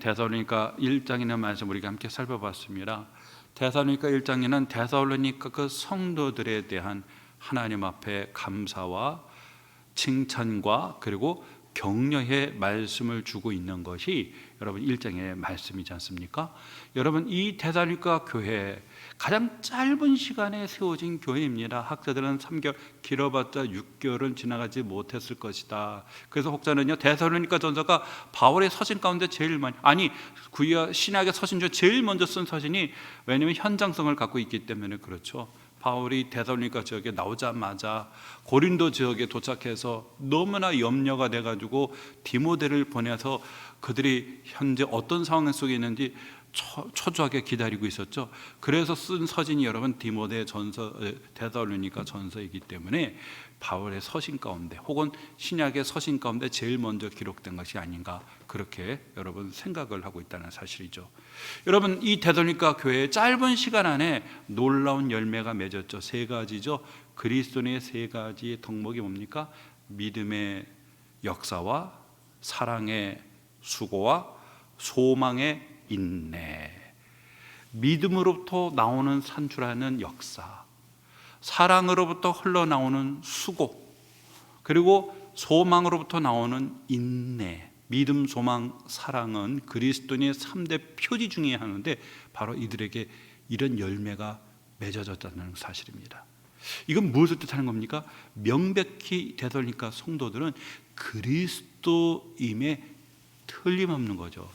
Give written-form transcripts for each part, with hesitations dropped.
데살로니가 1장이나 말씀 우리가 함께 살펴봤습니다. 데살로니가 1장에는 데살로니가 그 성도들에 대한 하나님 앞에 감사와 칭찬과 그리고 격려의 말씀을 주고 있는 것이 여러분 1장의 말씀이지 않습니까? 여러분, 이 데살로니가 교회 가장 짧은 시간에 세워진 교회입니다. 학자들은 3개월, 길어봤자 6개월은 지나가지 못했을 것이다. 그래서 혹자는요, 데살로니가 전서가 바울의 서신 가운데 제일 많이, 구약 신약의 서신 중에 제일 먼저 쓴 서신이, 왜냐하면 현장성을 갖고 있기 때문에 그렇죠. 바울이 데살로니가 지역에 나오자마자 고린도 지역에 도착해서 너무나 염려가 돼가지고 디모데를 보내서 그들이 현재 어떤 상황 속에 있는지 초조하게 기다리고 있었죠. 그래서 쓴 서신이 여러분 디모데 전서, 데살로니가 전서이기 때문에 바울의 서신 가운데 혹은 신약의 서신 가운데 제일 먼저 기록된 것이 아닌가, 그렇게 여러분 생각을 하고 있다는 사실이죠. 여러분, 이 데살로니가 교회의 짧은 시간 안에 놀라운 열매가 맺었죠. 세 가지죠. 그리스도인의 세 가지의 덕목이 뭡니까? 믿음의 역사와 사랑의 수고와 소망의 인내. 믿음으로부터 나오는 산출하는 역사, 사랑으로부터 흘러나오는 수고, 그리고 소망으로부터 나오는 인내. 믿음, 소망, 사랑은 그리스도인의 3대 표지 중에 하나인데 바로 이들에게 이런 열매가 맺어졌다는 사실입니다. 이건 무엇을 뜻하는 겁니까? 명백히 데살로니가 성도들은 그리스도임에 틀림없는 거죠.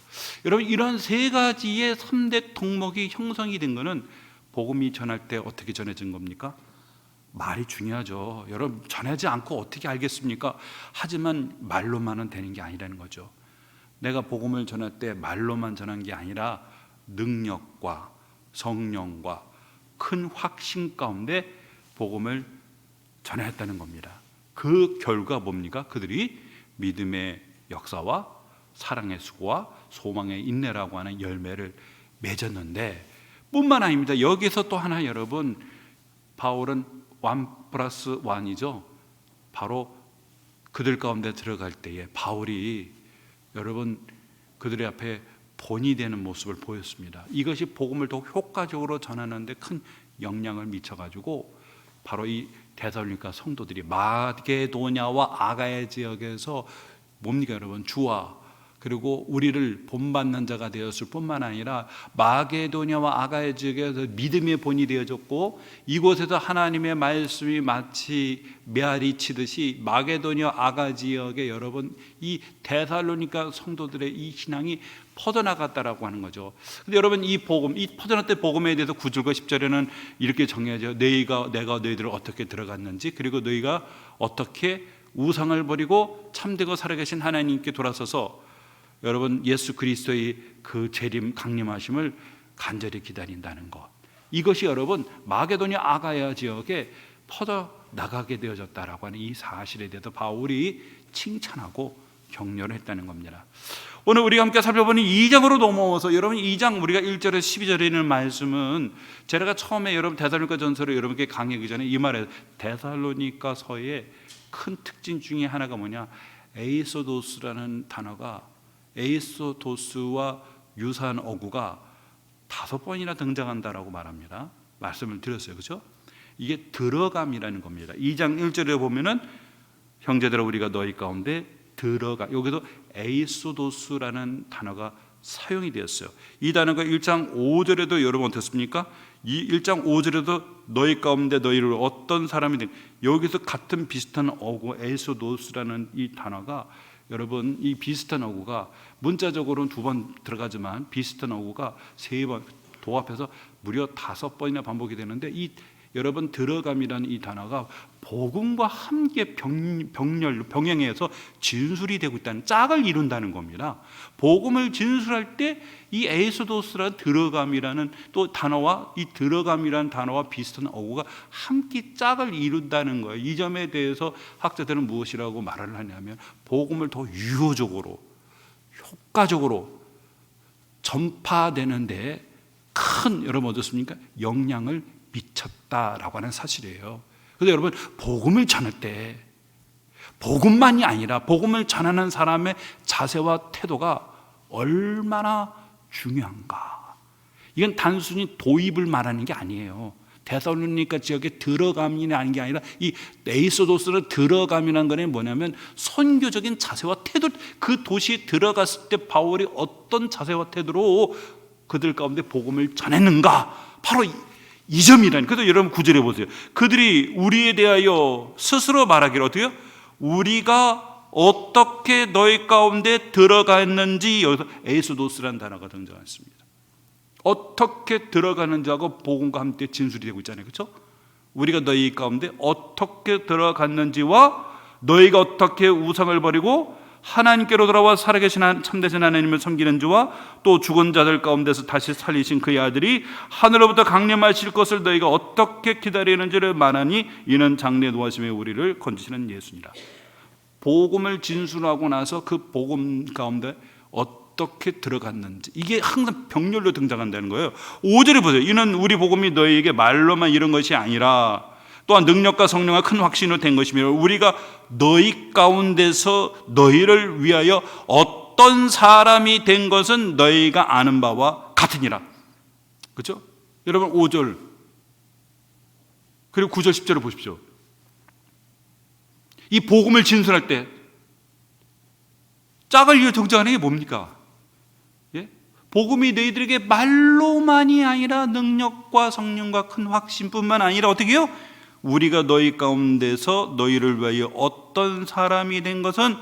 여러분, 이런 세 가지의 3대 덕목이 형성이 된 것은 복음이 전할 때 어떻게 전해진 겁니까? 말이 중요하죠. 여러분, 전하지 않고 어떻게 알겠습니까? 하지만 말로만은 되는 게 아니라는 거죠. 내가 복음을 전할 때 말로만 전한 게 아니라 능력과 성령과 큰 확신 가운데 복음을 전했다는 겁니다. 그 결과 뭡니까? 그들이 믿음의 역사와 사랑의 수고와 소망의 인내라고 하는 열매를 맺었는데, 뿐만 아닙니다. 여기서 또 하나, 여러분, 바울은 1+1이죠. 바로 그들 가운데 들어갈 때에 바울이 여러분 그들의 앞에 본이 되는 모습을 보였습니다. 이것이 복음을 더 효과적으로 전하는 데 큰 영향을 미쳐가지고 바로 이 데살로니가 성도들이 마게도냐와 아가야 지역에서 뭡니까 여러분? 주와 그리고 우리를 본받는 자가 되었을 뿐만 아니라 마게도냐와 아가야 지역에서 믿음의 본이 되어졌고, 이곳에서 하나님의 말씀이 마치 메아리 치듯이 마게도냐 아가 지역에 여러분 이 데살로니가 성도들의 이 신앙이 퍼져나갔다라고 하는 거죠. 근데 여러분, 이 복음, 이 퍼져나갔던 복음에 대해서 9절과 10절에는 이렇게 정해져, 내가 너희들을 어떻게 들어갔는지, 그리고 너희가 어떻게 우상을 버리고 참되고 살아계신 하나님께 돌아서서 여러분 예수 그리스도의 그 재림 강림하심을 간절히 기다린다는 것, 이것이 여러분 마게도냐 아가야 지역에 퍼져나가게 되어졌다라고 하는 이 사실에 대해서 바울이 칭찬하고 격려를 했다는 겁니다. 오늘 우리가 함께 살펴보는 2장으로 넘어와서 여러분 2장 우리가 1절에서 12절에 있는 말씀은 제가 처음에 여러분 데살로니가 전서를 여러분께 강의하기 전에 이 말에 데살로니가서의 큰 특징 중에 하나가 뭐냐, 에이소도스라는 단어가, 에이소도스와 유사한 어구가 5번이나 등장한다라고 말합니다. 말씀을 드렸어요. 그렇죠? 이게 들어감이라는 겁니다. 2장 1절에 보면은 형제들아 우리가 너희 가운데 들어가, 여기서 에이소도스라는 단어가 사용이 되었어요. 이 단어가 1장 5절에도 여러분 어떻습니까? 이 1장 5절에도 너희 가운데 너희를 어떤 사람이든, 여기서 같은 비슷한 어구 에이소도스라는 이 단어가 여러분 이 비슷한 어구가 문자적으로는 2번 들어가지만 비슷한 어구가 3번 도합해서 무려 5번이나 반복이 되는데, 이 여러분 들어감이라는 이 단어가 복음과 함께 병행해서 진술이 되고 있다는, 짝을 이룬다는 겁니다. 복음을 진술할 때 이 에이소도스라는 들어감이라는 또 단어와 이 들어감이라는 단어와 비슷한 어구가 함께 짝을 이룬다는 거예요. 이 점에 대해서 학자들은 무엇이라고 말을 하냐면 복음을 더 유효적으로 효과적으로 전파되는데 큰 여러분 어떻습니까? 영향을 미쳤다라고 하는 사실이에요. 그래서 여러분 복음을 전할 때 복음만이 아니라 복음을 전하는 사람의 자세와 태도가 얼마나 중요한가. 이건 단순히 도입을 말하는 게 아니에요. 데살로니가 지역에 들어감이 아닌 게 아니라 이 에이소도스는 들어감이라는 거는 뭐냐면 선교적인 자세와 태도, 그 도시에 들어갔을 때 바울이 어떤 자세와 태도로 그들 가운데 복음을 전했는가, 바로 이 점이라는. 그래서 여러분 9절에 보세요. 그들이 우리에 대하여 스스로 말하기를 어떻게요? 우리가 어떻게 너희 가운데 들어갔는지, 여기서 에이소도스라는 단어가 등장했습니다. 어떻게 들어가는지 하고 복음과 함께 진술이 되고 있잖아요. 그렇죠? 우리가 너희 가운데 어떻게 들어갔는지와 너희가 어떻게 우상을 버리고 하나님께로 돌아와 살아계신 참되신 하나님을 섬기는지와 또 죽은 자들 가운데서 다시 살리신 그의 아들이 하늘로부터 강림하실 것을 너희가 어떻게 기다리는지를 말하니 이는 장래 노하심에 우리를 건지시는 예수니라. 복음을 진술하고 나서 그 복음 가운데 어떻게 들어갔는지, 이게 항상 병렬로 등장한다는 거예요. 5절에 보세요. 이는 우리 복음이 너희에게 말로만 이런 것이 아니라 또한 능력과 성령과 큰 확신으로 된 것이며 우리가 너희 가운데서 너희를 위하여 어떤 사람이 된 것은 너희가 아는 바와 같으니라. 그렇죠? 여러분 5절 그리고 9절 10절을 보십시오. 이 복음을 진술할 때 짝을 이어 등장하는 게 뭡니까? 예? 복음이 너희들에게 말로만이 아니라 능력과 성령과 큰 확신뿐만 아니라 어떻게 해요? 우리가 너희 가운데서 너희를 위하여 어떤 사람이 된 것은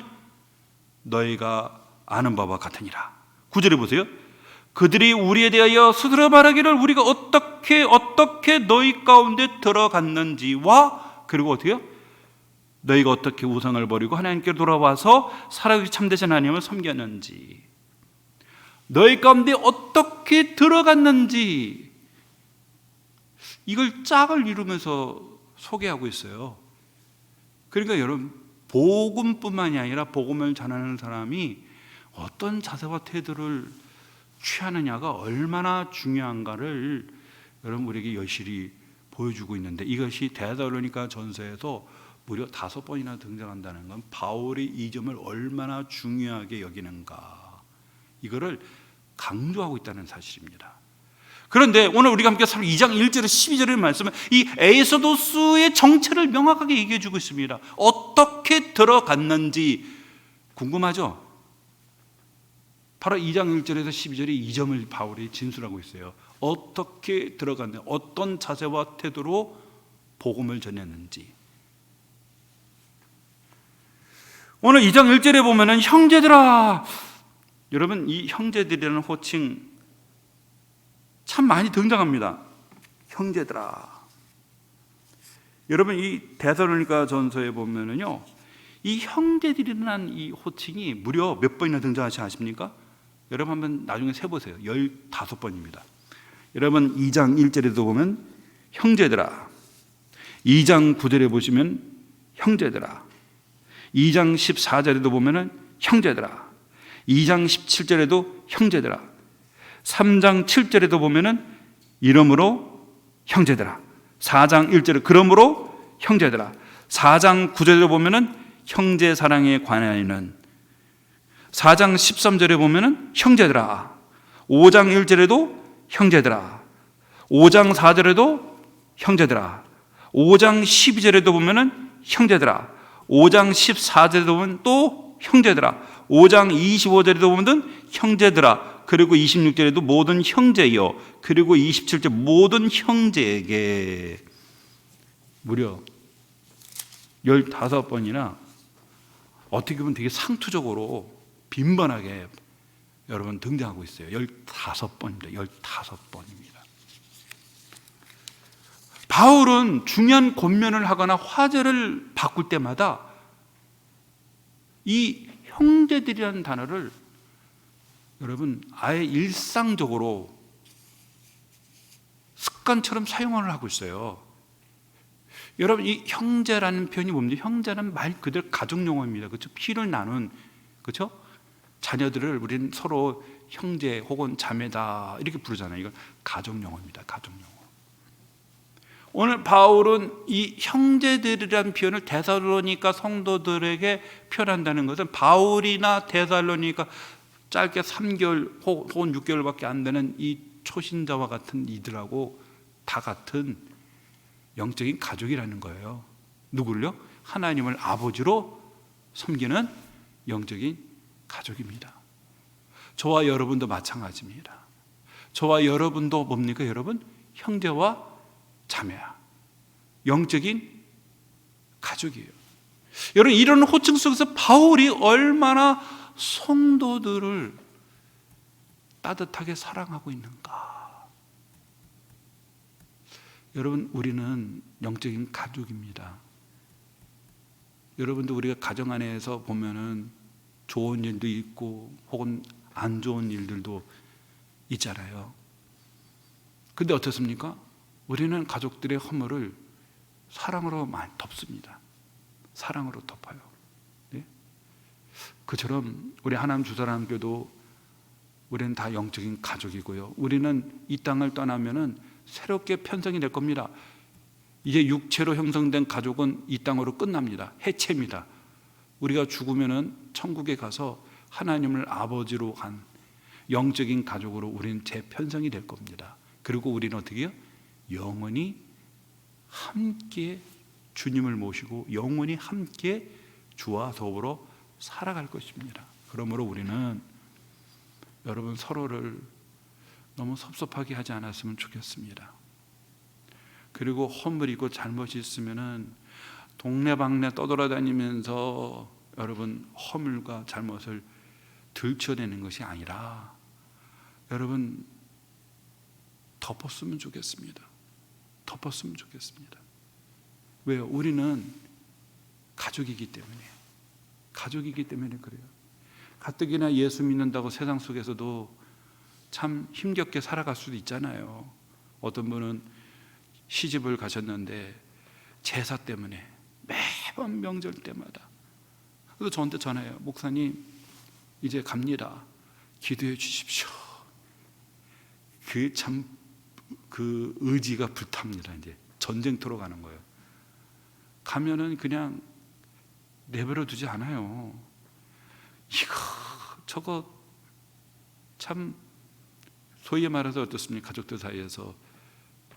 너희가 아는 바와 같으니라. 9절에 보세요. 그들이 우리에 대하여 스스로 말하기를 우리가 어떻게 너희 가운데 들어갔는지와 그리고 어떻게 해요? 너희가 어떻게 우상을 버리고 하나님께 돌아와서 살아계신 참되신 하나님을 섬겼는지, 너희 가운데 어떻게 들어갔는지, 이걸 짝을 이루면서 소개하고 있어요. 그러니까 여러분, 복음뿐만이 아니라 복음을 전하는 사람이 어떤 자세와 태도를 취하느냐가 얼마나 중요한가를 여러분 우리에게 여실히 보여주고 있는데, 이것이 데살로니가 전서에서 무려 5번이나 등장한다는 건 바울이 이 점을 얼마나 중요하게 여기는가, 이거를 강조하고 있다는 사실입니다. 그런데 오늘 우리가 함께 2장 1절에 12절의 말씀은 이 에이소도스의 정체를 명확하게 얘기해 주고 있습니다. 어떻게 들어갔는지 궁금하죠? 바로 2장 1절에서 12절에 이 점을 바울이 진술하고 있어요. 어떻게 들어갔는지, 어떤 자세와 태도로 복음을 전했는지. 오늘 2장 1절에 보면은 형제들아, 여러분 이 형제들이라는 호칭 참 많이 등장합니다. 형제들아. 여러분 이 데살로니가 전서에 보면은요, 이 형제들이라는 이 호칭이 무려 몇 번이나 등장하시 아십니까? 여러분 한번 나중에 세보세요. 15번입니다. 여러분 2장 1절에도 보면 형제들아, 2장 9절에 보시면 형제들아, 2장 14절에도 보면은 형제들아, 2장 17절에도 형제들아, 3장 7절에도 보면은 이러므로 형제들아, 4장 1절에 그러므로 형제들아, 4장 9절에 보면은 형제 사랑에 관하여는, 4장 13절에 보면은 형제들아, 5장 1절에도 형제들아, 5장 4절에도 형제들아, 5장 12절에도 보면은 형제들아, 5장 14절에도 보면 또 형제들아, 5장 25절에도 보면 형제들아, 그리고 26절에도 모든 형제여, 그리고 27절 모든 형제에게 무려 15번이나 어떻게 보면 되게 상투적으로 빈번하게 여러분 등장하고 있어요. 15번입니다. 15번입니다. 바울은 중요한 권면을 하거나 화제를 바꿀 때마다 이 형제들이라는 단어를 여러분 아예 일상적으로 습관처럼 사용을 하고 있어요. 여러분 이 형제라는 표현이 뭡니까? 형제는 말 그대로 가족 용어입니다. 그렇죠? 피를 나눈, 그렇죠? 자녀들을 우리는 서로 형제 혹은 자매다 이렇게 부르잖아요. 이건 가족 용어입니다. 가족 용어. 오늘 바울은 이 형제들이라는 표현을 데살로니가 성도들에게 표현한다는 것은 바울이나 데살로니가 짧게 3개월 혹은 6개월밖에 안 되는 이 초신자와 같은 이들하고 다 같은 영적인 가족이라는 거예요. 누굴요? 하나님을 아버지로 섬기는 영적인 가족입니다. 저와 여러분도 마찬가지입니다. 저와 여러분도 뭡니까 여러분? 형제와 자매야. 영적인 가족이에요. 여러분, 이런 호칭 속에서 바울이 얼마나 성도들을 따뜻하게 사랑하고 있는가. 여러분, 우리는 영적인 가족입니다. 여러분도 우리가 가정 안에서 보면은 좋은 일도 있고 혹은 안 좋은 일들도 있잖아요. 근데 어떻습니까? 우리는 가족들의 허물을 사랑으로 많이 덮습니다. 사랑으로 덮어요. 네? 그처럼 우리 하나님 주사랑교도 우리는 다 영적인 가족이고요. 우리는 이 땅을 떠나면은 새롭게 편성이 될 겁니다. 이제 육체로 형성된 가족은 이 땅으로 끝납니다. 해체입니다. 우리가 죽으면은 천국에 가서 하나님을 아버지로 간 영적인 가족으로 우리는 재편성이 될 겁니다. 그리고 우리는 어떻게 해요? 영원히 함께 주님을 모시고 영원히 함께 주와 더불어 살아갈 것입니다. 그러므로 우리는 여러분 서로를 너무 섭섭하게 하지 않았으면 좋겠습니다. 그리고 허물 있고 잘못이 있으면은 동네방네 떠돌아다니면서 여러분 허물과 잘못을 들춰내는 것이 아니라 여러분 덮었으면 좋겠습니다. 덮었으면 좋겠습니다. 왜요? 우리는 가족이기 때문에 그래요. 가뜩이나 예수 믿는다고 세상 속에서도 참 힘겹게 살아갈 수도 있잖아요. 어떤 분은 시집을 가셨는데 제사 때문에 매번 명절 때마다 그래서 저한테 전화해요. 목사님 이제 갑니다. 기도해 주십시오. 그 의지가 불탑니다. 이제 전쟁터로 가는 거예요. 가면은 그냥 내버려 두지 않아요. 이거 저거 참 소위 말해서 어떻습니까? 가족들 사이에서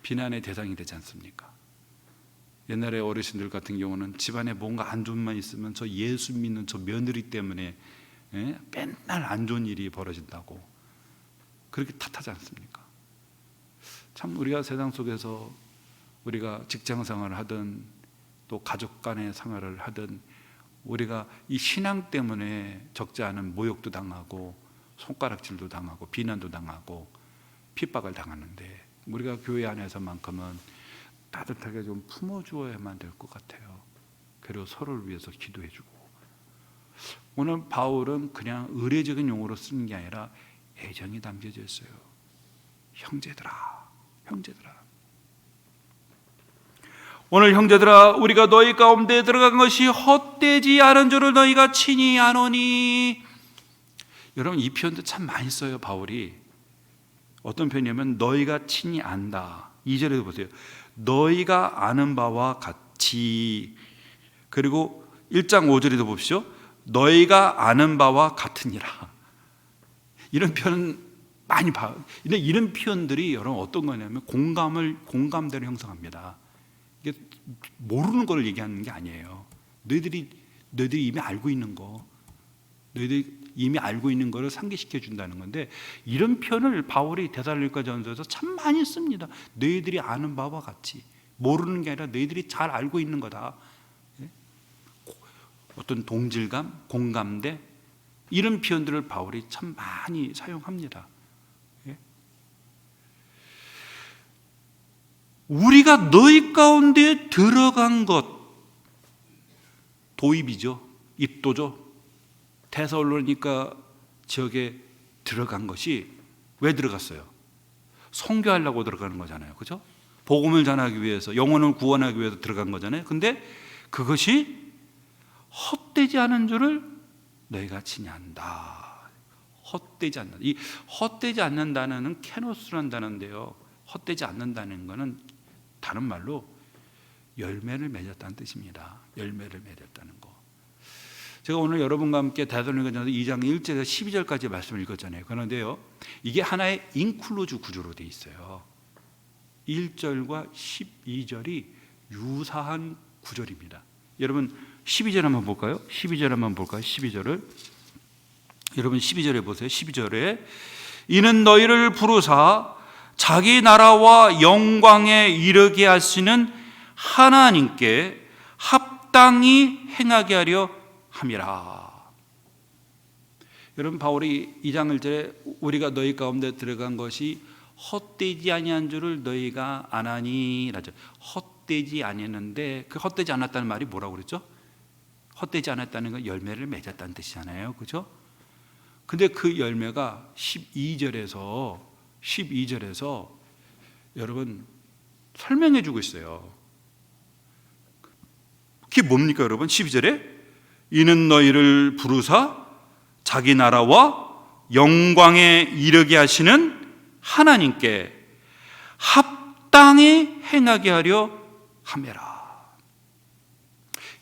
비난의 대상이 되지 않습니까? 옛날에 어르신들 같은 경우는 집안에 뭔가 안 좋은 만 있으면 저 예수 믿는 저 며느리 때문에 맨날 안 좋은 일이 벌어진다고 그렇게 탓하지 않습니까? 참 우리가 세상 속에서 우리가 직장 생활을 하든 또 가족 간의 생활을 하든 우리가 이 신앙 때문에 적지 않은 모욕도 당하고 손가락질도 당하고 비난도 당하고 핍박을 당하는데 우리가 교회 안에서만큼은 따뜻하게 좀 품어주어야만 될 것 같아요. 그리고 서로를 위해서 기도해주고 오늘 바울은 그냥 의례적인 용어로 쓰는 게 아니라 애정이 담겨져 있어요. 형제들아. 오늘 형제들아 우리가 너희 가운데 들어간 것이 헛되지 않은 줄을 너희가 친히 아노니. 여러분 이 표현도 참 많이 써요. 바울이 어떤 표현이냐면 너희가 친히 안다. 2절에도 보세요. 너희가 아는 바와 같이. 그리고 1장 5절에도 보십시오. 너희가 아는 바와 같으니라. 이런 표현은 많이 봐요. 근데 이런 표현들이 여러분 어떤 거냐면 공감대를 형성합니다. 이게 모르는 걸 얘기하는 게 아니에요. 너희들이 이미 알고 있는 거, 너희들이 이미 알고 있는 거를 상기시켜 준다는 건데 이런 표현을 바울이 데살로니가 전서에서 참 많이 씁니다. 너희들이 아는 바와 같이. 모르는 게 아니라 너희들이 잘 알고 있는 거다. 어떤 동질감, 공감대 이런 표현들을 바울이 참 많이 사용합니다. 우리가 너희 가운데 들어간 것 도입이죠. 입도죠. 데살로니가 지역에 들어간 것이 왜 들어갔어요? 선교하려고 들어가는 거잖아요. 그죠? 복음을 전하기 위해서 영혼을 구원하기 위해서 들어간 거잖아요. 근데 그것이 헛되지 않은 줄을 너희가 친히 안다. 헛되지 않는다. 이 헛되지 않는다는 케노스라는 단어인데요. 헛되지 않는다는 것은 다른 말로 열매를 맺었다는 뜻입니다. 열매를 맺었다는 거. 제가 오늘 여러분과 함께 데살로니가전서 2장 1절에서 12절까지 말씀을 읽었잖아요. 그런데요, 이게 하나의 인클루즈 구조로 되어 있어요. 1절과 12절이 유사한 구절입니다. 여러분 12절 한번 볼까요? 12절 한번 볼까요? 12절을 여러분 12절에 보세요. 12절에 이는 너희를 부르사 자기 나라와 영광에 이르게 하시는 하나님께 합당히 행하게 하려 함이라. 여러분 바울이 2장 1절에 우리가 너희 가운데 들어간 것이 헛되지 아니한 줄을 너희가 아나니라죠. 헛되지 아니했는데 그 헛되지 않았다는 말이 뭐라고 그랬죠? 헛되지 않았다는 건 열매를 맺었다는 뜻이잖아요. 그렇죠? 근데 그 열매가 12절에서 여러분 설명해 주고 있어요. 그게 뭡니까 여러분? 12절에 이는 너희를 부르사 자기 나라와 영광에 이르게 하시는 하나님께 합당히 행하게 하려 함이라.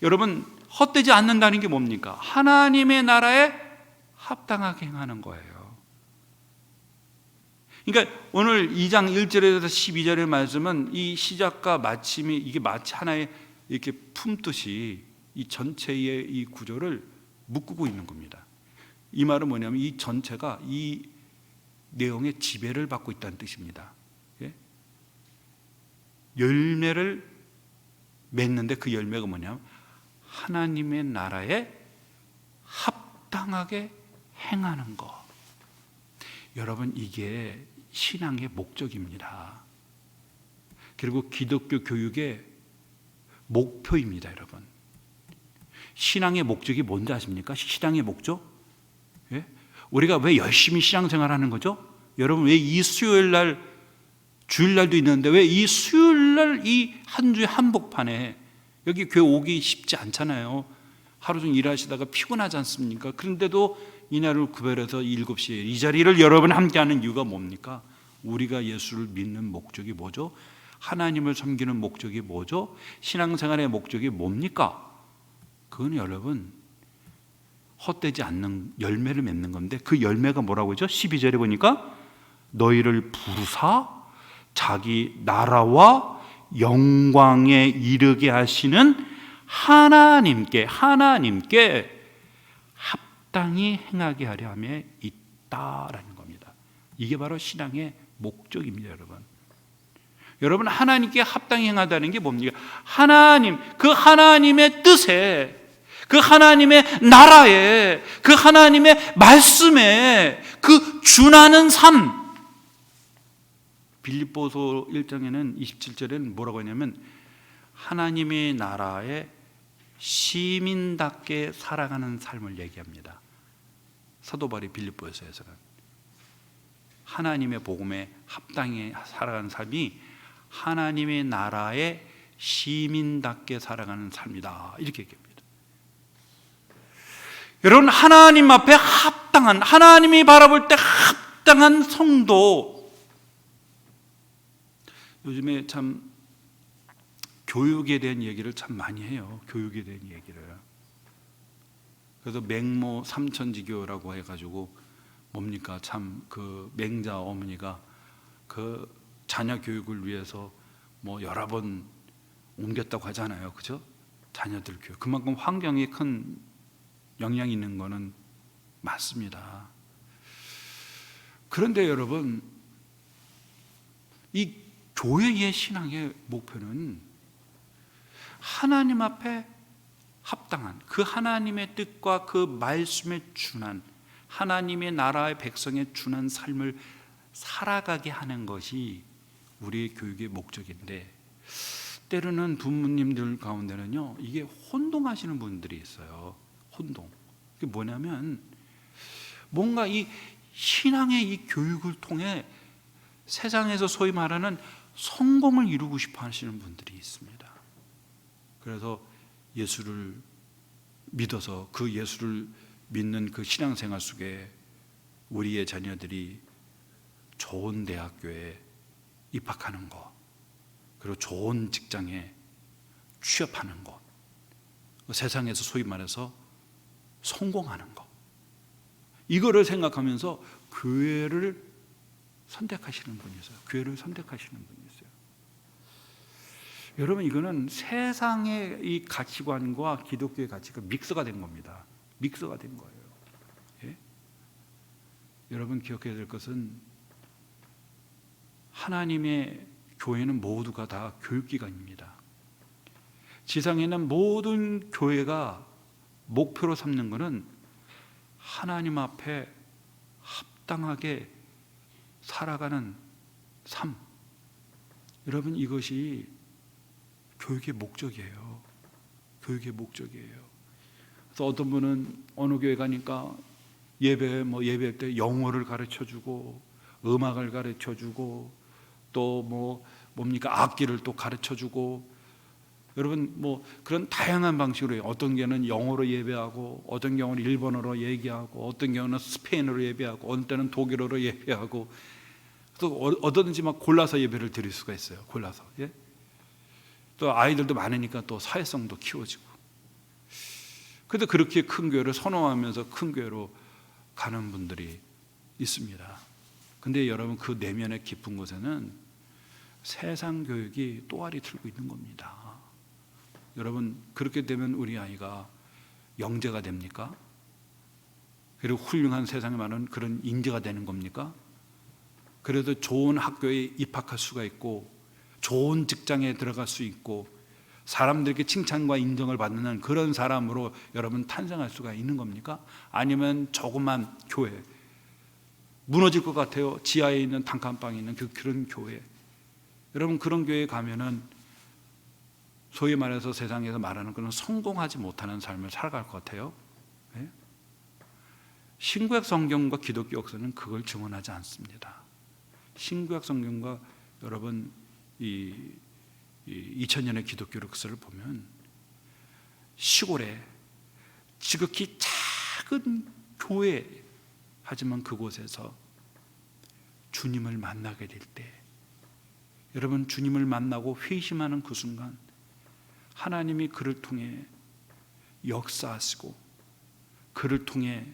여러분 헛되지 않는다는 게 뭡니까? 하나님의 나라에 합당하게 행하는 거예요. 그러니까 오늘 2장 1절에서 12절의 말씀은 이 시작과 마침이 이게 마치 하나의 이렇게 품듯이 이 전체의 이 구조를 묶고 있는 겁니다. 이 말은 뭐냐면 이 전체가 이 내용의 지배를 받고 있다는 뜻입니다. 예? 열매를 맺는데 그 열매가 뭐냐면 하나님의 나라에 합당하게 행하는 것. 여러분 이게 신앙의 목적입니다. 그리고 기독교 교육의 목표입니다. 여러분 신앙의 목적이 뭔지 아십니까? 신앙의 목적? 예? 우리가 왜 열심히 신앙생활하는 거죠? 여러분 왜 이 수요일날 주일날도 있는데 왜 이 수요일날 이 한 주의 한복판에 여기 교회 오기 쉽지 않잖아요. 하루 종일 일하시다가 피곤하지 않습니까? 그런데도 이날을 구별해서 7시에 이 자리를 여러분 함께하는 이유가 뭡니까? 우리가 예수를 믿는 목적이 뭐죠? 하나님을 섬기는 목적이 뭐죠? 신앙생활의 목적이 뭡니까? 그건 여러분 헛되지 않는 열매를 맺는 건데 그 열매가 뭐라고 하죠? 12절에 보니까 너희를 부르사 자기 나라와 영광에 이르게 하시는 하나님께 합당히 행하게 하려 함에 있다라는 겁니다. 이게 바로 신앙의 목적입니다. 여러분 하나님께 합당히 행하다는 게 뭡니까? 하나님, 그 하나님의 뜻에, 그 하나님의 나라에, 그 하나님의 말씀에 그 준하는 삶. 빌립보서 1장에는 27절에는 뭐라고 하냐면 하나님의 나라에 시민답게 살아가는 삶을 얘기합니다. 사도 바울이 빌립보서에서는 하나님의 복음에 합당히 살아가는 삶이 하나님의 나라의 시민답게 살아가는 삶이다 이렇게 얘기합니다. 여러분 하나님 앞에 합당한, 하나님이 바라볼 때 합당한 성도. 요즘에 참 교육에 대한 얘기를 참 많이 해요. 교육에 대한 얘기를. 그래서 맹모 삼천지교라고 해가지고 뭡니까? 참 그 맹자 어머니가 그 자녀 교육을 위해서 뭐 여러 번 옮겼다고 하잖아요. 그죠? 자녀들 교육. 그만큼 환경이 큰 영향이 있는 거는 맞습니다. 그런데 여러분, 이 교회의 신앙의 목표는 하나님 앞에 합당한 그 하나님의 뜻과 그 말씀에 준한 하나님의 나라의 백성에 준한 삶을 살아가게 하는 것이 우리의 교육의 목적인데, 때로는 부모님들 가운데는요 이게 혼동하시는 분들이 있어요. 혼동. 그게 뭐냐면 뭔가 이 신앙의 이 교육을 통해 세상에서 소위 말하는 성공을 이루고 싶어 하시는 분들이 있습니다. 그래서 예수를 믿어서 그 예수를 믿는 그 신앙생활 속에 우리의 자녀들이 좋은 대학교에 입학하는 것, 그리고 좋은 직장에 취업하는 것, 세상에서 소위 말해서 성공하는 거, 이거를 생각하면서 교회를 선택하시는 분이 있어요. 교회를 선택하시는 분이 있어요. 여러분, 이거는 세상의 이 가치관과 기독교의 가치가 믹스가 된 겁니다. 믹스가 된 거예요. 예? 여러분 기억해야 될 것은 하나님의 교회는 모두가 다 교육기관입니다. 지상에 있는 모든 교회가 목표로 삼는 것은 하나님 앞에 합당하게 살아가는 삶. 여러분, 이것이 교육의 목적이에요. 교육의 목적이에요. 그래서 어떤 분은 어느 교회 가니까 예배 때 영어를 가르쳐주고 음악을 가르쳐주고 또 악기를 또 가르쳐주고, 여러분 그런 다양한 방식으로 해요. 어떤 경우는 영어로 예배하고, 어떤 경우는 일본어로 얘기하고, 어떤 경우는 스페인어로 예배하고, 어느 때는 독일어로 예배하고, 또 어디든지 막 골라서 예배를 드릴 수가 있어요. 골라서. 예? 또 아이들도 많으니까 또 사회성도 키워지고. 그런데 그렇게 큰 교회를 선호하면서 큰 교회로 가는 분들이 있습니다. 근데 여러분, 그 내면의 깊은 곳에는 세상 교육이 또아리 틀고 있는 겁니다. 여러분, 그렇게 되면 우리 아이가 영재가 됩니까? 그리고 훌륭한 세상에 많은 그런 인재가 되는 겁니까? 그래도 좋은 학교에 입학할 수가 있고, 좋은 직장에 들어갈 수 있고, 사람들에게 칭찬과 인정을 받는 그런 사람으로 여러분 탄생할 수가 있는 겁니까? 아니면 조그만 교회, 무너질 것 같아요. 지하에 있는 단칸방에 있는 그런 교회. 여러분, 그런 교회에 가면은 소위 말해서 세상에서 말하는 그런 성공하지 못하는 삶을 살아갈 것 같아요. 네? 신구약 성경과 기독교 역사는 그걸 증언하지 않습니다. 신구약 성경과 여러분 이 2000년의 기독교 역사를 보면 시골에 지극히 작은 교회, 하지만 그곳에서 주님을 만나게 될 때, 여러분 주님을 만나고 회심하는 그 순간 하나님이 그를 통해 역사하시고, 그를 통해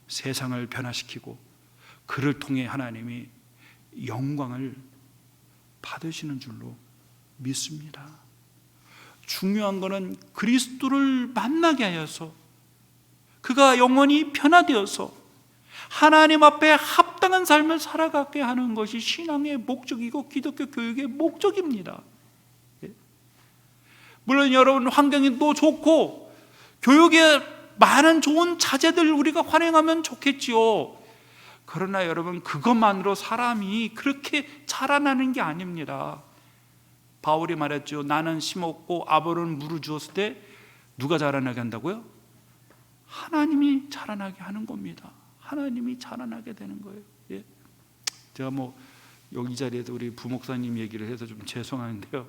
세상을 변화시키고, 그를 통해 하나님이 영광을 받으시는 줄로 믿습니다. 중요한 것은 그리스도를 만나게 하여서 그가 영원히 변화되어서 하나님 앞에 합당한 삶을 살아가게 하는 것이 신앙의 목적이고 기독교 교육의 목적입니다. 물론 여러분 환경이 또 좋고 교육에 많은 좋은 자제들 우리가 환영하면 좋겠지요. 그러나 여러분, 그것만으로 사람이 그렇게 자라나는 게 아닙니다. 바울이 말했죠. 나는 심었고 아볼로는 물을 주었을 때 누가 자라나게 한다고요? 하나님이 자라나게 하는 겁니다. 하나님이 자라나게 되는 거예요. 예? 제가 여기 자리에서 우리 부목사님 얘기를 해서 좀 죄송한데요.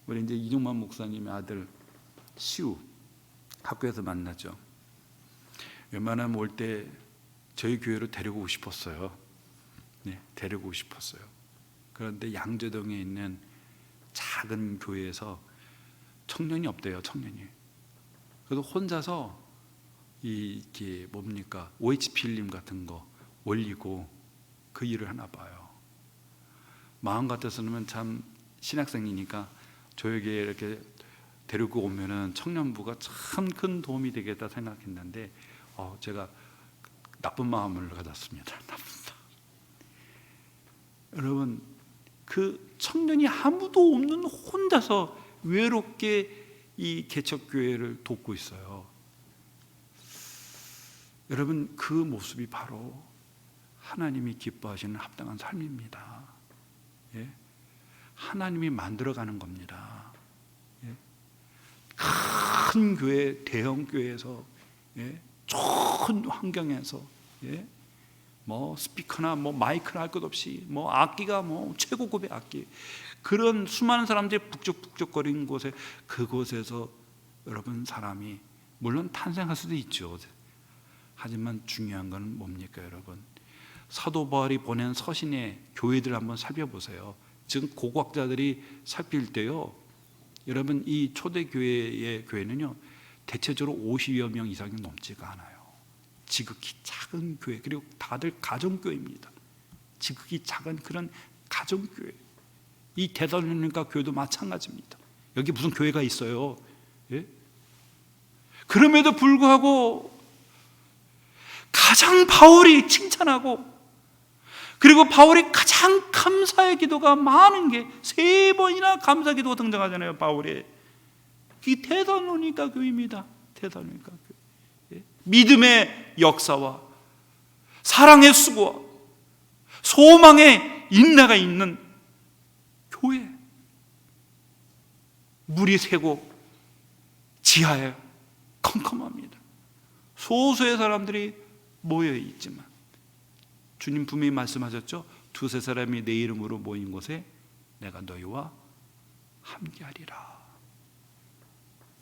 우리 이제 이종만 목사님의 아들 시우 학교에서 만났죠. 웬만하면 올 때 저희 교회로 데리고 오고 싶었어요. 네, 데리고 오고 싶었어요. 그런데 양재동에 있는 작은 교회에서 청년이 없대요. 청년이. 그래서 혼자서 이게 OH 필름 같은 거 올리고 그 일을 하나 봐요. 마음 같아서는 참 신학생이니까 저에게 이렇게 데리고 오면은 청년부가 참 큰 도움이 되겠다 생각했는데 제가 나쁜 마음을 가졌습니다. 나쁜 마음. 여러분, 그 청년이 아무도 없는 혼자서 외롭게 이 개척교회를 돕고 있어요. 여러분, 그 모습이 바로 하나님이 기뻐하시는 합당한 삶입니다. 예? 하나님이 만들어가는 겁니다. 예? 큰 교회, 대형 교회에서, 예? 좋은 환경에서, 예? 스피커나 마이크나 할 것 없이 악기가 최고급의 악기, 그런 수많은 사람들이 북적북적거리는 곳에, 그곳에서 여러분 사람이 물론 탄생할 수도 있죠. 하지만 중요한 건 뭡니까 여러분? 사도 바울이 보낸 서신의 교회들을 한번 살펴보세요. 지금 고고학자들이 살필 때요, 여러분 이 초대교회의 교회는요 대체적으로 50여 명 이상이 넘지가 않아요. 지극히 작은 교회, 그리고 다들 가정교회입니다. 지극히 작은 그런 가정교회. 이 데살로니가 교회도 마찬가지입니다. 여기 무슨 교회가 있어요? 예? 그럼에도 불구하고 가장 바울이 칭찬하고, 그리고 바울이 가장 감사의 기도가 많은 게 3번이나 감사 기도가 등장하잖아요. 바울의 이 데살로니가 교회입니다. 데살로니가 교회. 믿음의 역사와 사랑의 수고와 소망의 인내가 있는 교회. 물이 새고 지하에 컴컴합니다. 소수의 사람들이 모여 있지만 주님 분명히 말씀하셨죠. 2-3 사람이 내 이름으로 모인 곳에 내가 너희와 함께하리라.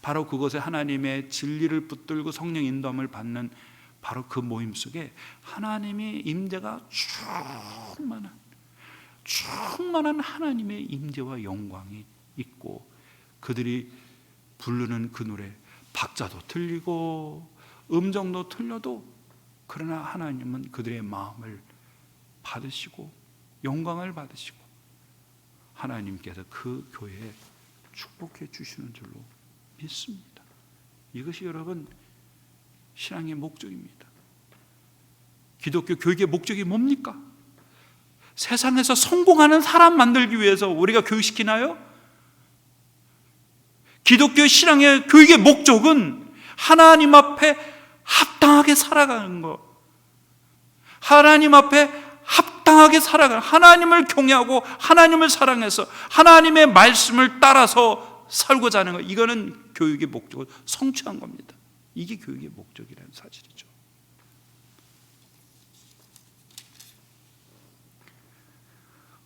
바로 그곳에 하나님의 진리를 붙들고 성령 인도함을 받는 바로 그 모임 속에 하나님의 임재가 충만한 하나님의 임재와 영광이 있고, 그들이 부르는 그 노래 박자도 틀리고 음정도 틀려도 그러나 하나님은 그들의 마음을 받으시고 영광을 받으시고 하나님께서 그 교회에 축복해 주시는 줄로 믿습니다. 이것이 여러분 신앙의 목적입니다. 기독교 교육의 목적이 뭡니까? 세상에서 성공하는 사람 만들기 위해서 우리가 교육시키나요? 기독교 신앙의 교육의 목적은 하나님 앞에 합당하게 살아가는 것, 하나님 앞에 합당하게 살아가는, 하나님을 경외하고 하나님을 사랑해서 하나님의 말씀을 따라서 살고자 하는 것, 이거는 교육의 목적을 성취한 겁니다. 이게 교육의 목적이라는 사실이죠.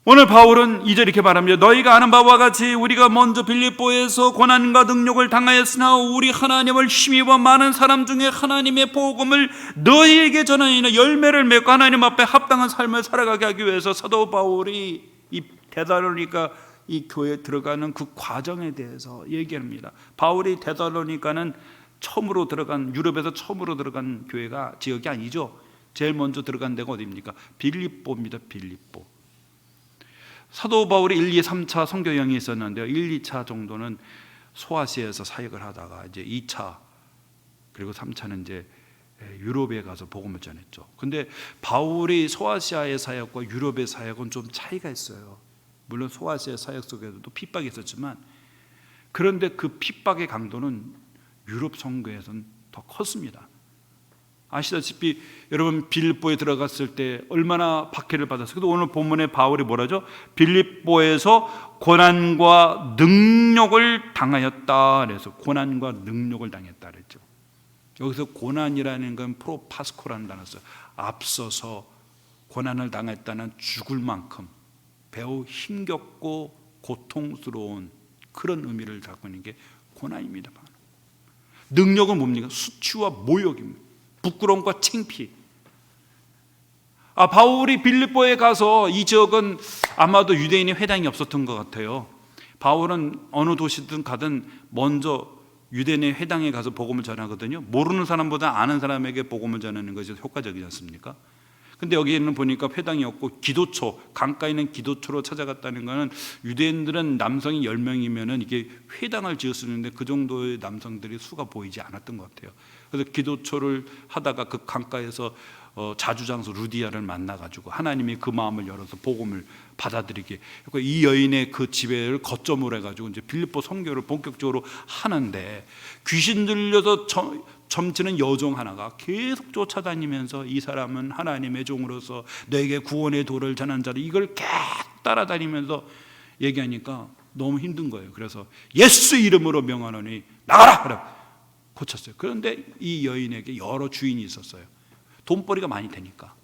오늘 바울은 2절 이렇게 말합니다. 너희가 아는 바와 같이 우리가 먼저 빌립보에서 고난과 능력을 당하였으나 우리 하나님을 힘입어 많은 사람 중에 하나님의 복음을 너희에게 전하니 열매를 맺고 하나님 앞에 합당한 삶을 살아가게 하기 위해서 사도 바울이 이 데살로니가 이 교회에 들어가는 그 과정에 대해서 얘기합니다. 바울이 데살로니가는 처음으로 들어간, 유럽에서 처음으로 들어간 교회가 지역이 아니죠. 제일 먼저 들어간 데가 어디입니까? 빌립보입니다. 빌립보. 사도 바울이 1, 2, 3차 선교 여행이 있었는데요. 1, 2차 정도는 소아시아에서 사역을 하다가 이제 2차 그리고 3차는 이제 유럽에 가서 복음을 전했죠. 근데 바울이 소아시아의 사역과 유럽의 사역은 좀 차이가 있어요. 물론 소아시아 사역 속에서도 핍박이 있었지만, 그런데 그 핍박의 강도는 유럽 선교에서는 더 컸습니다. 아시다시피 여러분 빌립보에 들어갔을 때 얼마나 박해를 받았어요. 그래도 오늘 본문에 바울이 뭐라죠? 빌립보에서 고난과 능력을 당하였다. 그래서 고난과 능력을 당했다 그랬죠. 여기서 고난이라는 건 프로파스코라는 단어를 써요. 앞서서 고난을 당했다는 죽을 만큼 매우 힘겹고 고통스러운 그런 의미를 갖고 있는 게 고난입니다. 능력은 뭡니까? 수치와 모욕입니다. 부끄러움과 창피. 바울이 빌립보에 가서, 이 지역은 아마도 유대인의 회당이 없었던 것 같아요. 바울은 어느 도시든 가든 먼저 유대인의 회당에 가서 복음을 전하거든요. 모르는 사람보다 아는 사람에게 복음을 전하는 것이 효과적이지 않습니까? 근데 여기에는 보니까 회당이 없고 기도처, 강가에 있는 기도처로 찾아갔다는 것은 유대인들은 남성이 10명이면 이게 회당을 지었었는데 그 정도의 남성들이 수가 보이지 않았던 것 같아요. 그래서 기도처를 하다가 그 강가에서 자주장수 루디아를 만나가지고 하나님이 그 마음을 열어서 복음을 받아들이게, 이 여인의 그 지배를 거점으로 해가지고 이제 빌립보 선교를 본격적으로 하는데, 귀신 들려서 점치는 여종 하나가 계속 쫓아다니면서 이 사람은 하나님의 종으로서 너에게 구원의 도를 전한 자를, 이걸 계속 따라다니면서 얘기하니까 너무 힘든 거예요. 그래서 예수 이름으로 명하노니 나가라! 그래 고쳤어요. 그런데 이 여인에게 여러 주인이 있었어요. 돈벌이가 많이 되니까.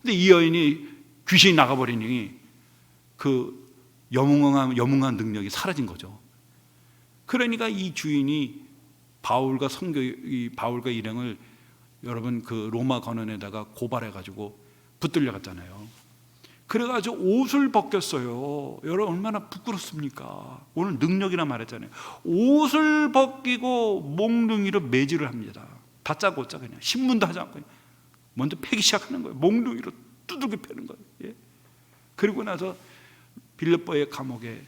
근데 이 여인이 귀신이 나가버리니 그 영웅한 능력이 사라진 거죠. 그러니까 이 주인이 바울과 일행을 여러분 그 로마 관원에다가 고발해가지고 붙들려 갔잖아요. 그래가지고 옷을 벗겼어요. 여러분 얼마나 부끄럽습니까? 오늘 능력이라 말했잖아요. 옷을 벗기고 몽둥이로 매질을 합니다. 다짜고짜 그냥 신문도 하지 않고 먼저 패기 시작하는 거예요. 몽둥이로 두들겨 패는 거예요. 예? 그리고 나서 빌립보의 감옥에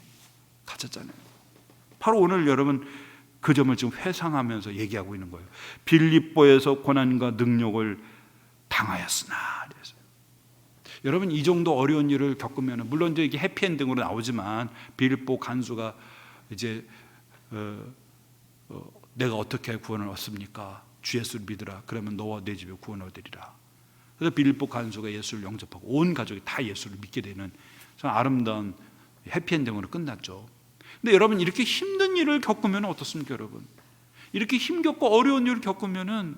갇혔잖아요. 바로 오늘 여러분 그 점을 지금 회상하면서 얘기하고 있는 거예요. 빌립보에서 고난과 능력을 당하였으나. 그래서 여러분 이 정도 어려운 일을 겪으면 물론 이제 이게 해피엔딩으로 나오지만 빌립보 간수가 이제 내가 어떻게 구원을 얻습니까? 주 예수를 믿으라. 그러면 너와 내 집에 구원을 얻으리라. 그래서 빌립보 간수가 예수를 영접하고 온 가족이 다 예수를 믿게 되는 참 아름다운 해피엔딩으로 끝났죠. 근데 여러분 이렇게 힘든 일을 겪으면 어떻습니까, 여러분? 이렇게 힘겹고 어려운 일을 겪으면은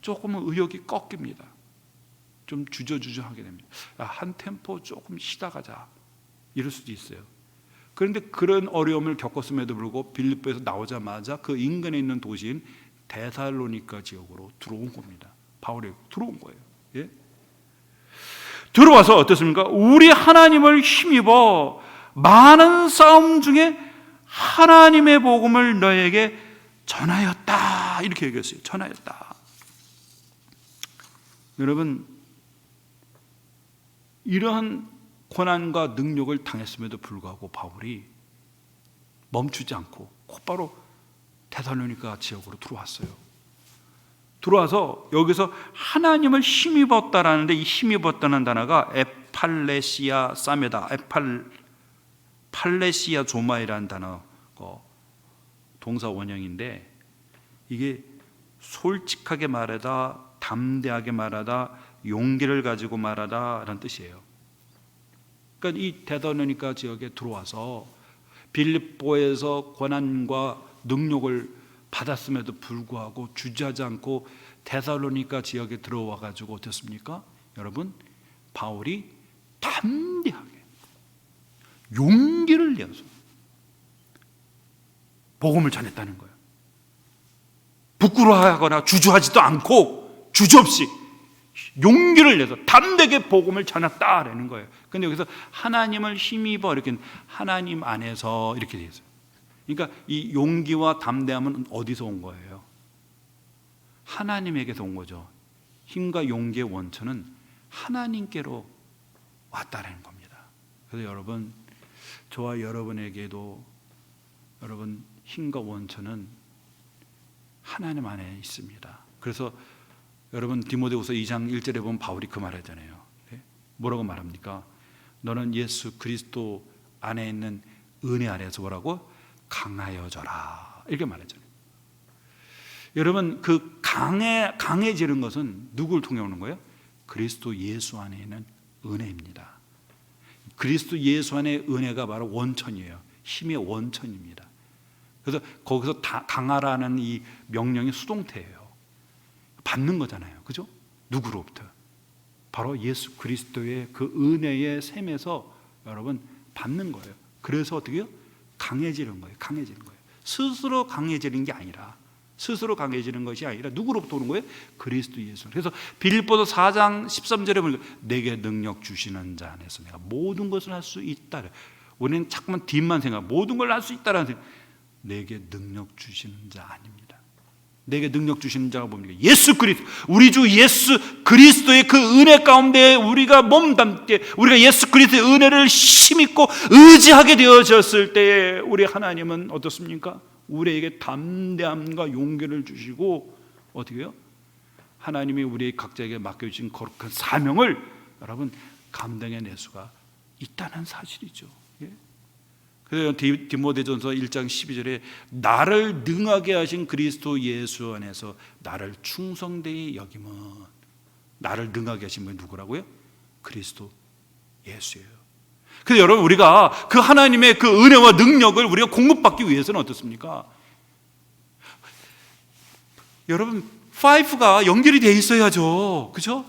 조금은 의욕이 꺾입니다. 좀 주저주저하게 됩니다. 한 템포 조금 쉬다 가자 이럴 수도 있어요. 그런데 그런 어려움을 겪었음에도 불구하고 빌립보에서 나오자마자 그 인근에 있는 도시인 데살로니가 지역으로 들어온 겁니다. 바울이 들어온 거예요. 예? 들어와서 어떻습니까? 우리 하나님을 힘입어 많은 싸움 중에 하나님의 복음을 너에게 전하였다. 이렇게 얘기했어요. 전하였다. 여러분 이러한 고난과 능력을 당했음에도 불구하고 바울이 멈추지 않고 곧바로 데살로니가 지역으로 들어왔어요. 들어와서 여기서 하나님을 힘입었다라는데 이 힘입었다는 단어가 에팔레시아 사메다, 팔레시아 조마이라는 단어 동사 원형인데 이게 솔직하게 말하다, 담대하게 말하다, 용기를 가지고 말하다 라는 뜻이에요. 그러니까 이 데살로니가 지역에 들어와서 빌립보에서 고난과 능력을 받았음에도 불구하고 주저하지 않고 데살로니가 지역에 들어와 가지고 어떻습니까? 여러분 바울이 담대하게 용기를 내서 복음을 전했다는 거예요. 부끄러워하거나 주저하지도 않고 주저없이 용기를 내서 담대하게 복음을 전했다라는 거예요. 그런데 여기서 하나님을 힘입어 이렇게 하나님 안에서 이렇게 되어 있어요. 그러니까 이 용기와 담대함은 어디서 온 거예요? 하나님에게서 온 거죠. 힘과 용기의 원천은 하나님께로 왔다라는 겁니다. 그래서 여러분 저와 여러분에게도 여러분 힘과 원천은 하나님 안에 있습니다. 그래서 여러분 디모데후서 2장 1절에 보면 바울이 그 말하잖아요. 뭐라고 말합니까? 너는 예수 그리스도 안에 있는 은혜 안에서 뭐라고? 강하여져라. 이렇게 말하잖아요. 여러분 그 강해지는 것은 누구를 통해 오는 거예요? 그리스도 예수 안에 있는 은혜입니다. 그리스도 예수 안에 은혜가 바로 원천이에요. 힘의 원천입니다. 그래서 거기서 강하라는 이 명령이 수동태예요. 받는 거잖아요. 그죠? 누구로부터? 바로 예수 그리스도의 그 은혜의 셈에서 여러분 받는 거예요. 그래서 어떻게 해요? 강해지는 거예요. 강해지는 거예요. 스스로 강해지는 게 아니라 스스로 강해지는 것이 아니라 누구로부터 오는 거예요? 그리스도 예수. 그래서 빌립보서 4장 13절에 보니까 내게 능력 주시는 자 안에서 내가 모든 것을 할 수 있다. 우리는 자꾸만 뒷만 생각 모든 걸 할 수 있다라는 생각. 내게 능력 주시는 자 아닙니다. 내게 능력 주시는 자가 뭡니까? 예수 그리스도. 우리 주 예수 그리스도의 그 은혜 가운데 우리가 몸담게 우리가 예수 그리스도의 은혜를 힘입고 의지하게 되어졌을 때에 우리 하나님은 어떻습니까? 우리에게 담대함과 용기를 주시고 어떻게 해요? 하나님이 우리 각자에게 맡겨주신 거룩한 사명을 여러분 감당해낼 수가 있다는 사실이죠. 예? 그래서 디모데전서 1장 12절에 나를 능하게 하신 그리스도 예수 안에서 나를 충성되이 여김은 나를 능하게 하신 분이 누구라고요? 그리스도 예수예요. 그래서 여러분 우리가 그 하나님의 그 은혜와 능력을 우리가 공급받기 위해서는 어떻습니까? 여러분 파이프가 연결이 돼 있어야죠. 그죠?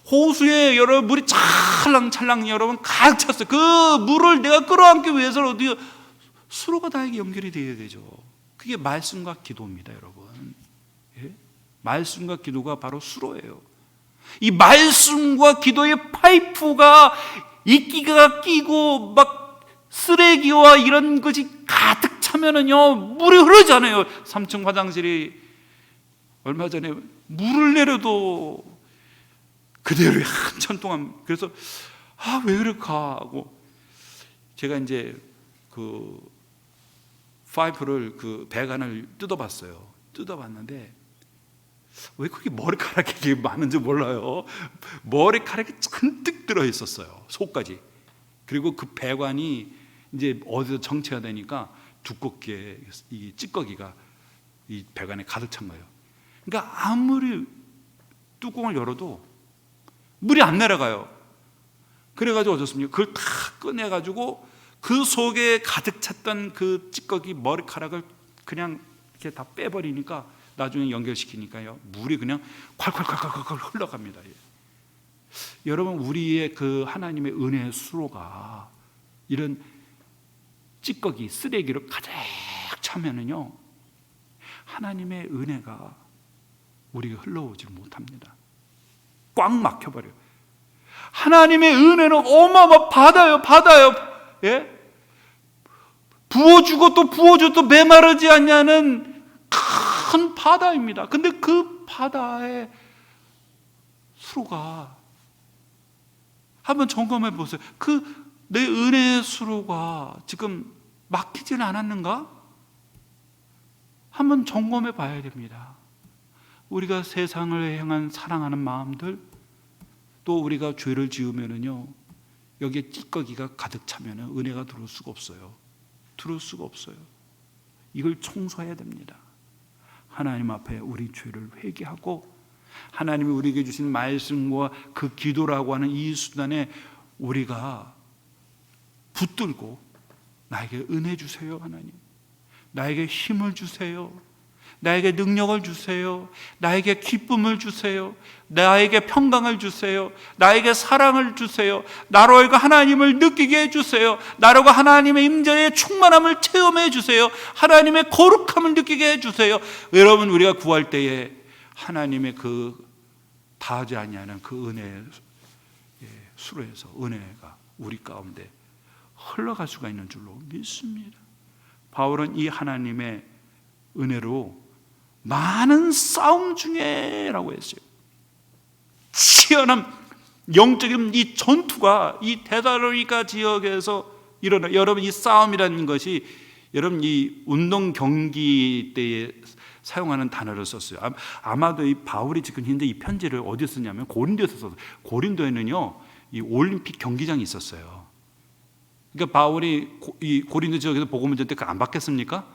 호수에 여러분 물이 찰랑찰랑 여러분 가득 찼어요. 그 물을 내가 끌어안기 위해서는 어디요? 수로가 다에게 연결이 되어야 되죠. 그게 말씀과 기도입니다, 여러분. 예? 말씀과 기도가 바로 수로예요. 이 말씀과 기도의 파이프가 이끼가 끼고 막 쓰레기와 이런 것이 가득 차면은요 물이 흐르잖아요. 3층 화장실이 얼마 전에 물을 내려도 그대로 한참 동안, 그래서 왜 그럴까 하고 제가 이제 그 파이프를, 그 배관을 뜯어봤어요. 뜯어봤는데 왜 그게 머리카락이 많은지 몰라요. 머리카락이 잔뜩 들어 있었어요, 속까지. 그리고 그 배관이 이제 어디서 정체가 되니까 두껍게 이 찌꺼기가 이 배관에 가득 찬 거예요. 그러니까 아무리 뚜껑을 열어도 물이 안 내려가요. 그래가지고 어떻습니까? 그걸 다 꺼내가지고 그 속에 가득 찼던 그 찌꺼기 머리카락을 그냥 이렇게 다 빼버리니까, 나중에 연결시키니까요, 물이 그냥 콸콸콸콸콸 흘러갑니다. 여러분, 우리의 그 하나님의 은혜의 수로가 이런 찌꺼기, 쓰레기로 가득 차면은요, 하나님의 은혜가 우리가 흘러오지 못합니다. 꽉 막혀버려요. 하나님의 은혜는 어마어마 바다요. 예? 부어주고 또 부어주고 또 메마르지 않냐는 큰 바다입니다. 근데 그 바다의 수로가, 한번 점검해 보세요. 그 내 은혜의 수로가 지금 막히지는 않았는가? 한번 점검해 봐야 됩니다. 우리가 세상을 향한 사랑하는 마음들, 또 우리가 죄를 지으면은요, 여기에 찌꺼기가 가득 차면은 은혜가 들어올 수가 없어요. 들어올 수가 없어요. 이걸 청소해야 됩니다. 하나님 앞에 우리 죄를 회개하고, 하나님이 우리에게 주신 말씀과 그 기도라고 하는 이 수단에 우리가 붙들고, 나에게 은혜 주세요 하나님, 나에게 힘을 주세요, 나에게 능력을 주세요, 나에게 기쁨을 주세요, 나에게 평강을 주세요, 나에게 사랑을 주세요, 나로 하여금 하나님을 느끼게 해주세요, 나로 하여금 하나님의 임재의 충만함을 체험해 주세요, 하나님의 거룩함을 느끼게 해주세요. 여러분, 우리가 구할 때에 하나님의 그 다하지 아니하는 그 은혜의 수로에서 은혜가 우리 가운데 흘러갈 수가 있는 줄로 믿습니다. 바울은 이 하나님의 은혜로 많은 싸움 중에 라고 했어요. 치열한 영적인 이 전투가 이 데살로니가 지역에서 일어나. 여러분, 이 싸움이라는 것이, 여러분, 이 운동 경기 때에 사용하는 단어를 썼어요. 아마도 이 바울이 지금 현재 이 편지를 어디에 쓰냐면 고린도에서 썼어요. 고린도에는요, 이 올림픽 경기장이 있었어요. 그러니까 바울이 이 고린도 지역에서 복음을 전때 안 받겠습니까?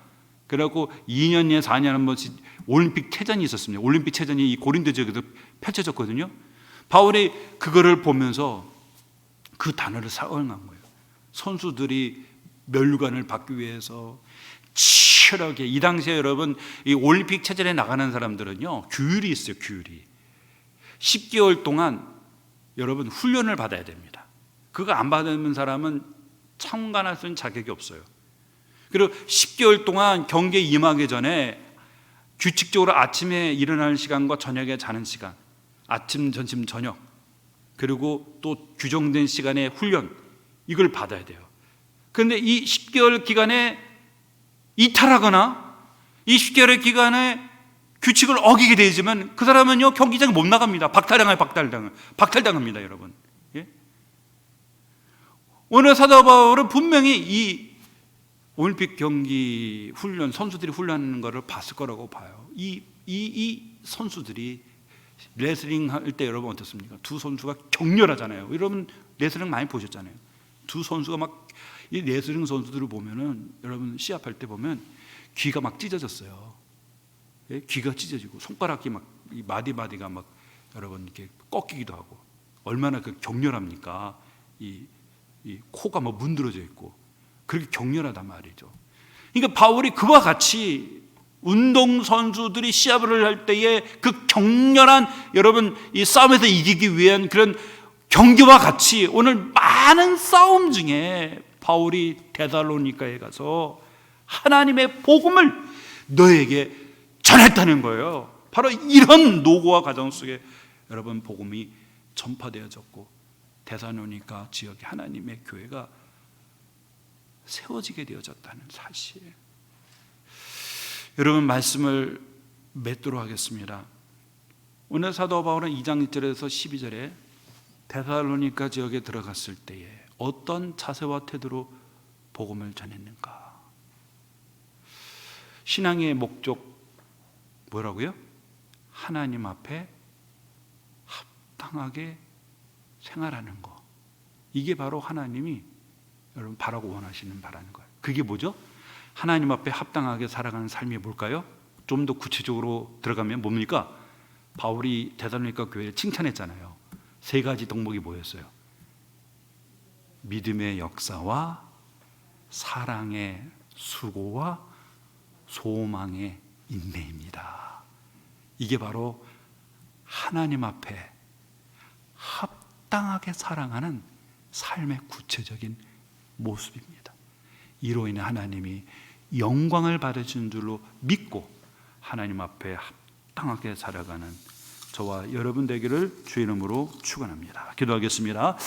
그래갖고 2년에 4년에 한 번씩 올림픽 체전이 있었습니다. 올림픽 체전이 이 고린도 지역에서 펼쳐졌거든요. 바울이 그거를 보면서 그 단어를 사용한 거예요. 선수들이 멸류관을 받기 위해서 치열하게, 이 당시에 여러분, 이 올림픽 체전에 나가는 사람들은요, 규율이 있어요. 규율이 10개월 동안 여러분 훈련을 받아야 됩니다. 그거 안 받는 사람은 참관할 수 있는 자격이 없어요. 그리고 10개월 동안 경기에 임하기 전에 규칙적으로 아침에 일어나는 시간과 저녁에 자는 시간, 아침, 점심, 저녁, 그리고 또 규정된 시간의 훈련, 이걸 받아야 돼요. 그런데 이 10개월 기간에 이탈하거나 이 10개월의 기간에 규칙을 어기게 되지만 그 사람은요, 경기장에 못 나갑니다. 박탈당합니다, 여러분. 예? 오늘 사도 바울은 분명히 이 올림픽 경기 훈련, 선수들이 훈련하는 것을 봤을 거라고 봐요. 이 선수들이 레슬링 할 때 여러분 어떻습니까? 두 선수가 격렬하잖아요. 여러분 레슬링 많이 보셨잖아요. 두 선수가 막, 이 레슬링 선수들을 보면은, 여러분 시합할 때 보면 귀가 막 찢어졌어요. 예? 귀가 찢어지고 손가락이 막, 이 마디가 막 여러분 이렇게 꺾이기도 하고, 얼마나 그 격렬합니까? 이 코가 뭐 문드러져 있고 그렇게 격렬하단 말이죠. 그러니까 바울이 그와 같이 운동선수들이 시합을 할 때에 그 격렬한, 여러분 이 싸움에서 이기기 위한 그런 경기와 같이 오늘 많은 싸움 중에 바울이 데살로니가에 가서 하나님의 복음을 너에게 전했다는 거예요. 바로 이런 노고와 과정 속에 여러분 복음이 전파되어졌고 데살로니가 지역에 하나님의 교회가 세워지게 되어졌다는 사실. 여러분, 말씀을 맺도록 하겠습니다. 오늘 사도 바울은 2장 1절에서 12절에 데살로니가 지역에 들어갔을 때에 어떤 자세와 태도로 복음을 전했는가? 신앙의 목적 뭐라고요? 하나님 앞에 합당하게 생활하는 거. 이게 바로 하나님이 여러분 바라고 원하시는 바라는 거예요. 그게 뭐죠? 하나님 앞에 합당하게 살아가는 삶이 뭘까요? 좀 더 구체적으로 들어가면 뭡니까? 바울이 데살로니가 교회를 칭찬했잖아요. 세 가지 덕목이 뭐였어요? 믿음의 역사와 사랑의 수고와 소망의 인내입니다. 이게 바로 하나님 앞에 합당하게 사랑하는 삶의 구체적인 모습입니다. 이로 인해 하나님이 영광을 받으시는 줄로 믿고 하나님 앞에 합당하게 살아가는 저와 여러분 되기를 주의 이름으로 축원합니다. 기도하겠습니다.